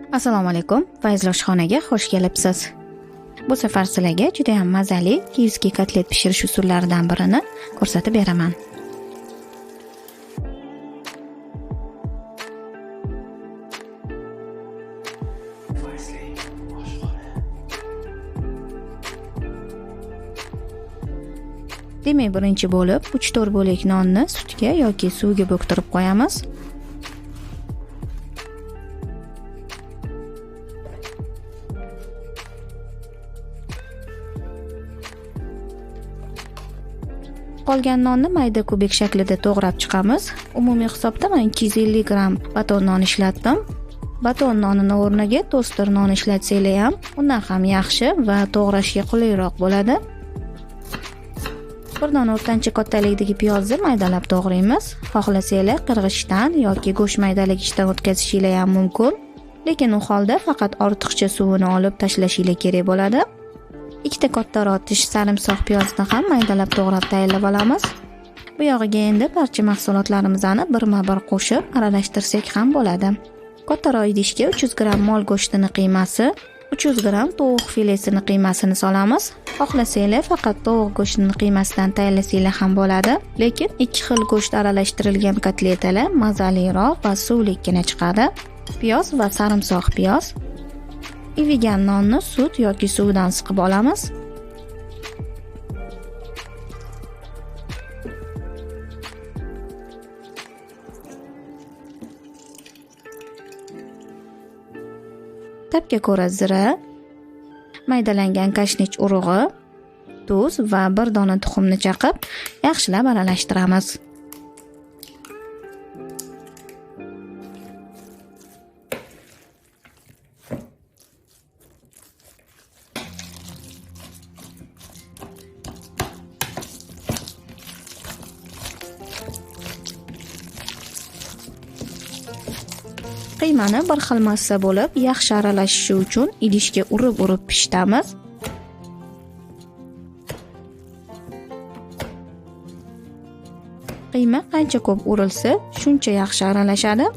Assalomu alaykum. Fayzli oshxonaga xush kelibsiz. Bu safar sizlarga juda ham mazali kiyevskiy kotlet pishirish usullaridan birini ko'rsatib beraman. Demak, birinchi bo'lib 3-4 bo'lik nonni sutga yoki suvga bo'ktirib qo'yamiz. Qolgan nonni mayda kubik shaklida to'g'rab chiqamiz. Umumiy hisobda men 250 gram baton non ishlatdim. Baton nonini o'rniga toster non ishlatsanglar ham undan ham yaxshi va to'g'rashga qulayroq bo'ladi. Bir dona o'rtancha kattalikdagi piyozni maydalab to'g'raymiz. Xohlasanglar qirg'ichdan yoki go'sht maydalagichdan o'tkazishingiz ham mumkin, lekin u holda faqat ortiqcha suvini olib tashlashingiz kerak bo'ladi. Ikkita kattaroq tish sarimsoq piyozni ham maydalab to'g'rab tayyorlab olamiz. Bu yog'iga endi barcha mahsulotlarimizni birma-bir qo'shib aralashtirsak ham bo'ladi. Kattaroq idishga 300 gram mol go'shtini qiymasi, 300 gram tovuq filesini qiymasini solamiz. Xohlasanglar faqat tovuq go'shtini qiymasidan tayyorlasanglar ham bo'ladi, lekin ikki xil go'sht aralashtirilgan kotletalar mazaliroq va suvlikkina chiqadi. Piyoz va sarimsoq piyoz. Ivigan nonni sut yoki suvdan siqib olamiz. Tabga ko'ra zira, maydalangan kashnich urug'i, tuz va bir dona tuxumni chaqib, yaxshilab aralashtiramiz. Qiymani bir xil massa bo'lib, yaxshi aralashishi uchun idishga urib pishitamiz. Qiyma qancha ko'p urilsa, shuncha yaxshi aralashadi.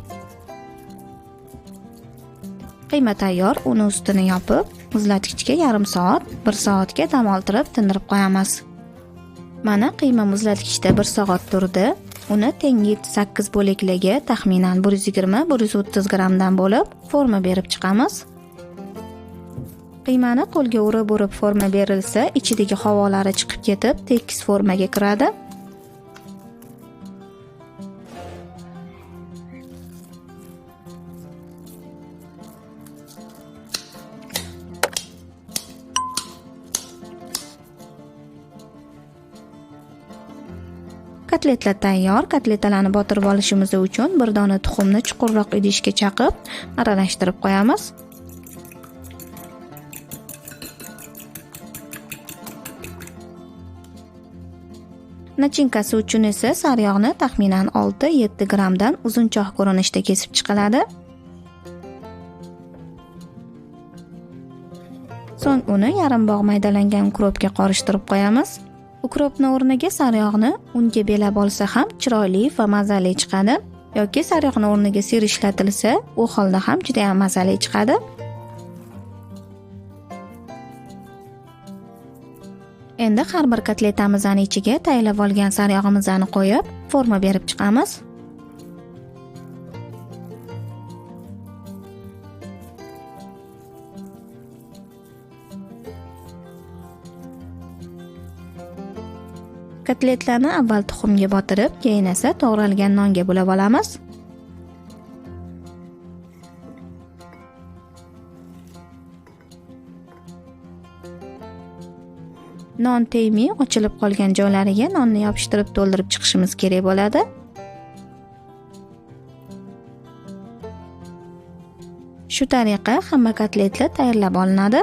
Qiyma tayyor, uni ustini yopib, muzlatgichga yarim soat, 1 soatga dam oldirib tindirib qo'yamiz. Mana qiyma muzlatgichda 1 soat turdi. Uni teng 7-8 bo'laklarga taxminan 120-130 gramdan bo'lib forma berib chiqamiz. Qiymani qo'lga urib forma berilsa, ichidagi havolari chiqib ketib, tekis formaga kiradi. Kotletlar tayyor. Kotletlarni botirib olishimiz uchun bir dona tuxumni chuqurroq idishga chaqib, aralashtirib qo'yamiz. Nachinkasi uchun esa sariyog'ni taxminan 6-7 gramdan uzunchoq ko'rinishda kesib chiqiladi. So'ng uni yarim bog' maydalangan ukrobga qorishtirib qo'yamiz. Ukropni o'rniga sariyog'ni unga belab olsa ham chiroyli va mazali chiqadi, yoki sariyog'ni o'rniga sir ishlatilsa, u holda ham juda ham mazali chiqadi. Endi har bir kotletamizni ichiga tayyorlab olgan sariyog'imizni qo'yib, forma berib chiqamiz. Kotletlarni avval tuxumga botirib, keyin esa to'g'ralgan nonga bo'lab olamiz. Non tegmay ochilib qolgan joylariga nonni yopishtirib to'ldirib chiqishimiz kerak bo'ladi. Shu tariqa hamma kotletlar tayyorlab olinadi.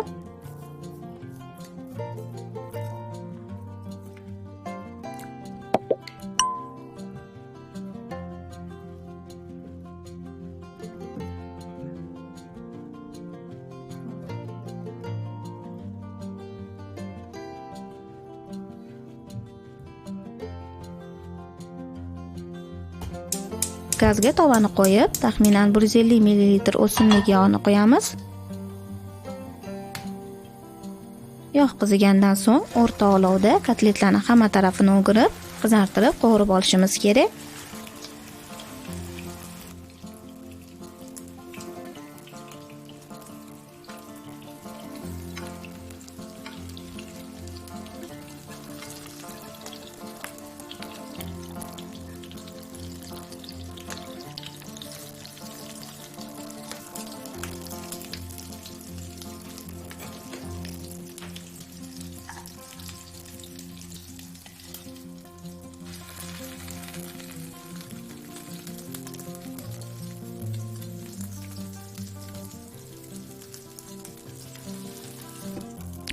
gazga tovani qo'yib, taxminan 150 ml o'simlik yog'ni qo'yamiz. Yog' qizigandan so'ng o'rta olovda kotletlarni hamma tarafini o'girib, qizartirib qovurib olishimiz kerak.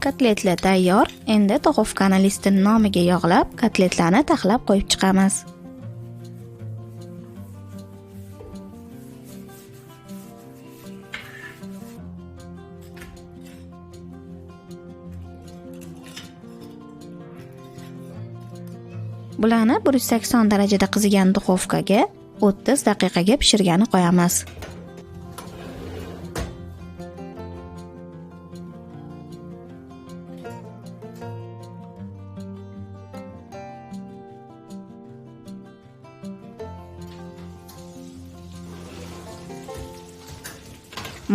Kotletlar tayyor. Endi duxovkani listini nomiga yog'lab, kotletlarni taxlab qo'yib chiqamiz. Bularni 180 darajada qizigan duxovkaga 30 daqiqaga pishirgani qo'yamiz.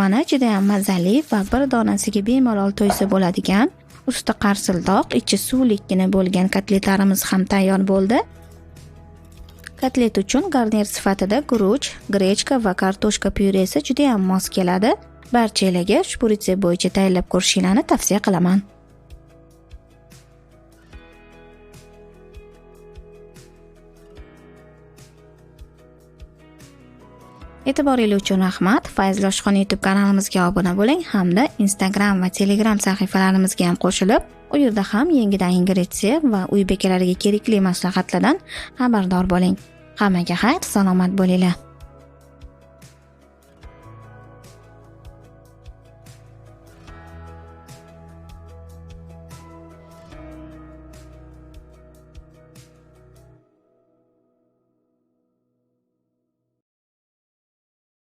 Mana juda ham mazali va bir donasiga bemalol to'ysa bo'ladigan, usti qarsildoq, ichi suvlikkina bo'lgan kotletlarimiz ham tayyor bo'ldi. Kotlet uchun garnir sifatida guruch, grechka va kartoshka pyuresi juda ham mos keladi. Barchalarga ushbu retsept bo'yicha tayyorlab ko'rishingizni tavsiya qilaman. E'tiboringiz uchun rahmat. Fayzli oshxona YouTube kanalimizga obuna bo'ling hamda Instagram va Telegram sahifalarimizga ham qo'shilib, u yerda ham yangi retsept va uy bekalariga kerakli maslahatlardan xabardor bo'ling. Hammaga xayr, salomat bo'linglar.